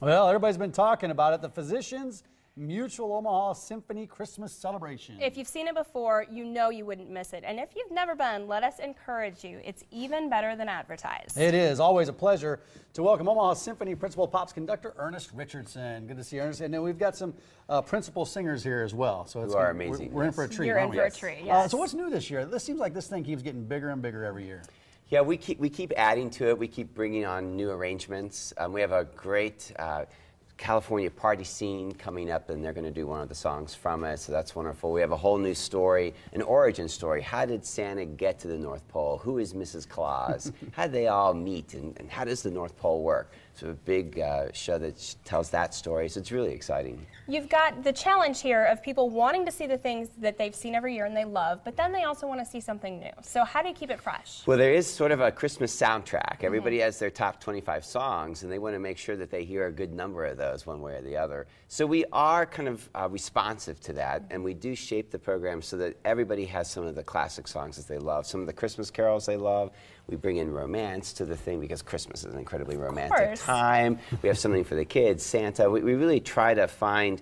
Well, everybody's been talking about it. The Physicians Mutual Omaha Symphony Christmas Celebration. If you've seen it before, you know you wouldn't miss it. And if you've never been, let us encourage you. It's even better than advertised. It is always a pleasure to welcome Omaha Symphony Principal Pops Conductor Ernest Richardson. Good to see you, Ernest. And then we've got some principal singers here as well. So it's amazing. We're in for a treat. You're in for a treat, yes. So what's new this year? This seems like this thing keeps getting bigger and bigger every year. Yeah, we keep adding to it. We keep bringing on new arrangements. We have a great California party scene coming up, and they're going to do one of the songs from it, so that's wonderful. We have a whole new story, an origin story. How did Santa get to the North Pole? Who is Mrs. Claus? How did they all meet, and how does the North Pole work? So a big show that tells that story, so it's really exciting. You've got the challenge here of people wanting to see the things that they've seen every year and they love, but then they also want to see something new. So how do you keep it fresh? Well, there is sort of a Christmas soundtrack. Everybody has their top 25 songs, and they want to make sure that they hear a good number of those one way or the other. So we are kind of responsive to that, and we do shape the program so that everybody has some of the classic songs that they love, some of the Christmas carols they love. We bring in romance to the thing because Christmas is an incredibly romantic time. We have something for the kids, Santa. We really try to find,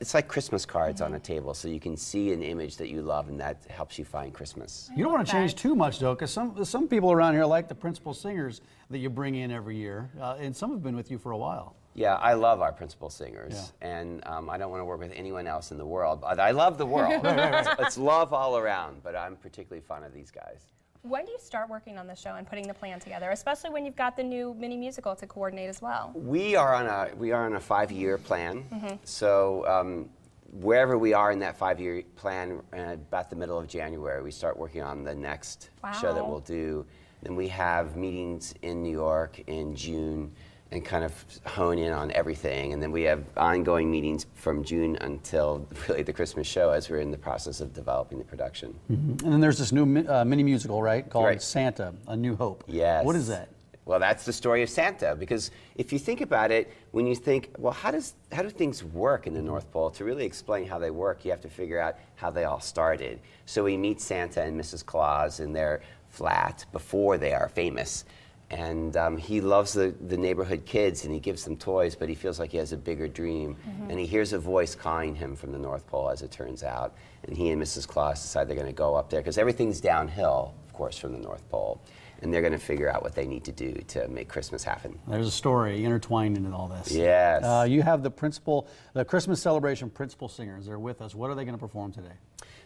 it's like Christmas cards on a table, so you can see an image that you love, and that helps you find Christmas. You don't want to change too much, though, because some people around here like the principal singers that you bring in every year, and some have been with you for a while. Yeah, I love our principal singers, and I don't want to work with anyone else in the world. I love the world. It's love all around, but I'm particularly fond of these guys. When do you start working on the show and putting the plan together, especially when you've got the new mini musical to coordinate as well? We are on a 5-year plan. So wherever we are in that 5-year plan, about the middle of January, we start working on the next show that we'll do. Then we have meetings in New York in June and kind of hone in on everything. And then we have ongoing meetings from June until really the Christmas show as we're in the process of developing the production. And then there's this new mini musical, right, called Santa, A New Hope. Yes. What is that? Well, that's the story of Santa, because if you think about it, when you think, well, how do things work in the North Pole? To really explain how they work, you have to figure out how they all started. So we meet Santa and Mrs. Claus in their flat before they are famous. And he loves the neighborhood kids, and he gives them toys, but he feels like he has a bigger dream. And he hears a voice calling him from the North Pole, as it turns out. And he and Mrs. Claus decide they're going to go up there, because everything's downhill, of course, from the North Pole. And they're going to figure out what they need to do to make Christmas happen. There's a story intertwined into all this. Yes. You have the Christmas celebration principal singers. They're with us. What are they going to perform today?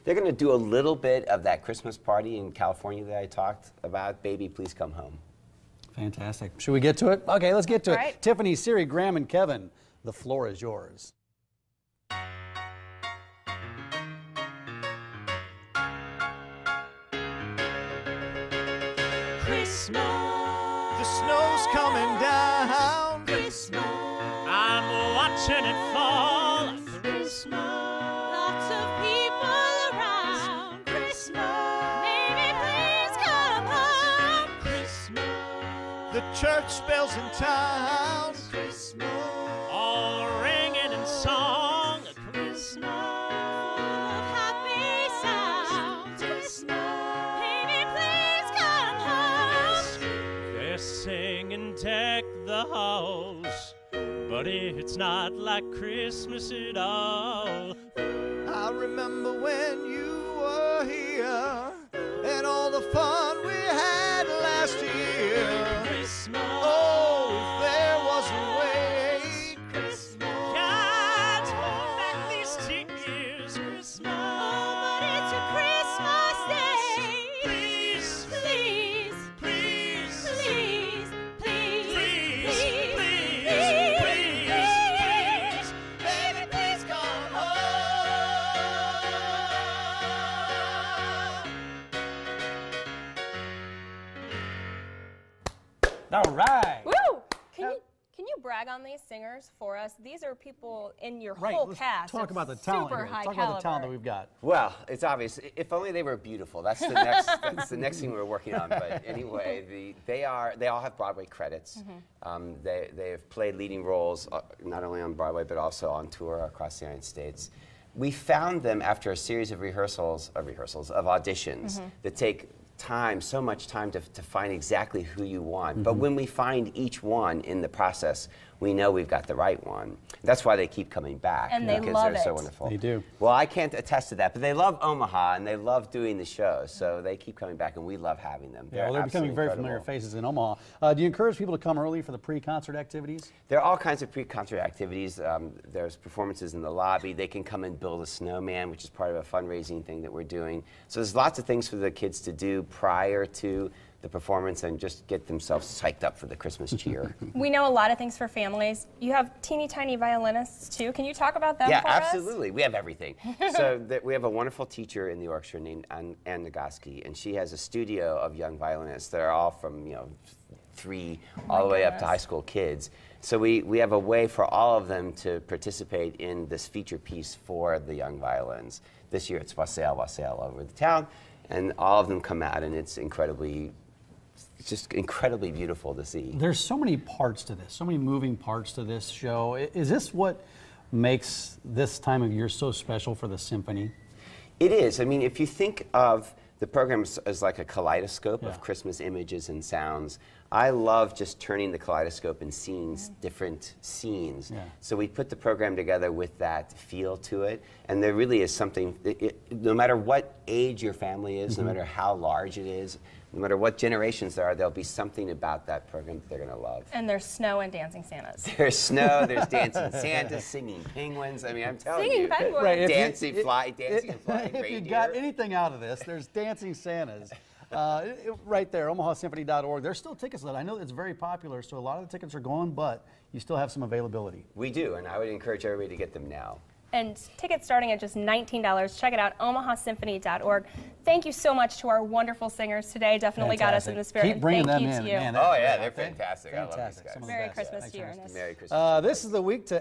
They're going to do a little bit of that Christmas party in California that I talked about, Baby, Please Come Home. Fantastic. Should we get to it? Okay, let's get to it. Right. Tiffany, Siri, Graham, and Kevin, the floor is yours. Christmas, the snow's coming down. Christmas, I'm watching it fall. Christmas, lots of people around. Christmas, maybe please come home. Christmas, the church bells in town. Christmas, all ringing in song. Christmas, full of happy sounds. Christmas, baby, please come home. They're singing Deck the Halls, but it's not like Christmas at all. I remember when you were here and all the fun we had last year. Christmas, oh, if there was a way. Christmas, can't hold back these tears. Christmas, oh, but it's a Christmas day. Please, please, please, please, please, please, please, please, baby, please come home. All right. Woo! Can you brag on these singers for us? These are people in your whole Let's cast. talk about the talent super here. high Talk caliber. about the talent that we've got. Well, it's obvious. If only they were beautiful. That's the next. That's the next thing we're working on. But anyway, they all have Broadway credits. They have played leading roles not only on Broadway but also on tour across the United States. We found them after a series of auditions that take time, so much time to find exactly who you want. But when we find each one in the process, we know we've got the right one. That's why they keep coming back. And they because love they're so it. wonderful. They do. Well, I can't attest to that, but they love Omaha and they love doing the show. So they keep coming back and we love having them. Yeah, well, they're becoming very familiar faces in Omaha. Do you encourage people to come early for the pre-concert activities? There are all kinds of pre-concert activities. There's performances in the lobby. They can come and build a snowman, which is part of a fundraising thing that we're doing. So there's lots of things for the kids to do prior to the performance and just get themselves psyched up for the Christmas cheer. We know a lot of things for families. You have teeny tiny violinists too. Can you talk about them Yeah, for us? absolutely. We have everything. So we have a wonderful teacher in the orchestra named Ann Nagoski, and she has a studio of young violinists that are all from 3 all the way up to high school kids. So we have a way for all of them to participate in this feature piece for the young violins. This year it's Wassail, Wassail all over the town, and all of them come out, and it's just incredibly beautiful to see. There's so many parts to this, so many moving parts to this show. Is this what makes this time of year so special for the symphony? It is. I mean, if you think of the program as like a kaleidoscope of Christmas images and sounds, I love just turning the kaleidoscope and seeing different scenes. Yeah. So we put the program together with that feel to it, and there really is something, no matter what age your family is, no matter how large it is, no matter what generations there are, there'll be something about that program that they're going to love. And there's snow and dancing Santas. There's snow, there's dancing Santas, singing penguins. I mean, I'm telling Singing you. penguins. Right, Dancing and flying If reindeer. you got anything out of this, there's dancing Santas. Right there, omahasymphony.org. There's still tickets left. I know it's very popular, so a lot of the tickets are gone, but you still have some availability. We do, and I would encourage everybody to get them now. And tickets starting at just $19. Check it out, omahasymphony.org. Thank you so much to our wonderful singers today. Definitely got us in the spirit. Keep bringing Thank them you in. to you. Man, Oh yeah, they're fantastic. I love these fantastic. guys. Some of the Merry best. Christmas Thanks, to you, Ernest. Ernest. Merry Christmas. This is the week to